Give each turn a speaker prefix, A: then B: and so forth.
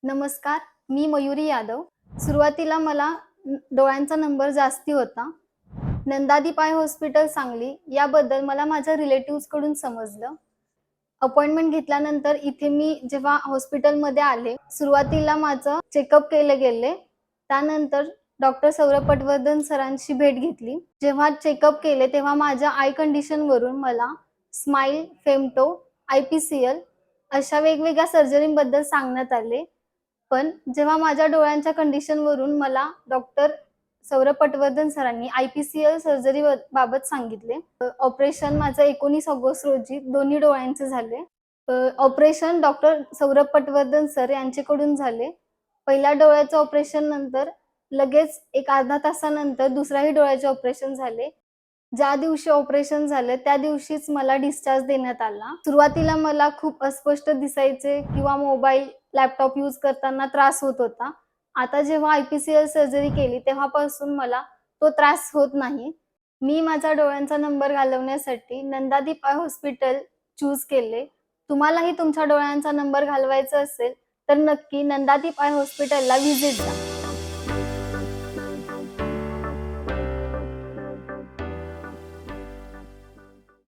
A: नमस्कार, मी मयुरी यादव. सुरुवातीला मला डोळ्यांचा नंबर जास्ती होता. नंदादीप आय हॉस्पिटल सांगली याबद्दल मला माझ्या रिलेटिव्हजकडून समजलं. अपॉइंटमेंट घेतल्यानंतर इथे मी जेव्हा हॉस्पिटलमध्ये आले, सुरुवातीला माझं चेकअप केले गेले. त्यानंतर डॉक्टर सौरभ पटवर्धन सरांची भेट घेतली. जेव्हा चेकअप केले तेव्हा माझ्या आय कंडिशनवरून मला स्माईल, फेमटो, IPCL अशा वेगवेगळ्या सर्जरींबद्दल सांगण्यात आले. पण जेव्हा माझ्या डोळ्यांच्या कंडिशनवरून मला डॉक्टर सौरभ पटवर्धन सरांनी IPCL सर्जरी बाबत सांगितले. ऑपरेशन माझं 19 ऑगस्ट रोजी दोन्ही डोळ्यांचे झाले. Operation doctor Saurabh Patwardhan sir यांच्याकडून झाले. पहिल्या डोळ्याचं ऑपरेशन नंतर लगेच एक अर्धा तासानंतर दुसऱ्याही डोळ्याचे ऑपरेशन झाले. ज्या दिवशी ऑपरेशन झालं त्या दिवशीच मला डिस्चार्ज देण्यात आला. सुरुवातीला मला खूप अस्पष्ट दिसायचे किंवा मोबाईल, लॅपटॉप यूज करताना त्रास होत होता. आता जेव्हा IPCL सर्जरी केली तेव्हापासून मला तो त्रास होत नाही. मी माझ्या डोळ्यांचा नंबर घालवण्यासाठी नंदादीप आय हॉस्पिटल चूज केले. तुम्हालाही तुमच्या डोळ्यांचा नंबर घालवायचा असेल तर नक्की नंदादीप आय हॉस्पिटलला व्हिजिट द्या.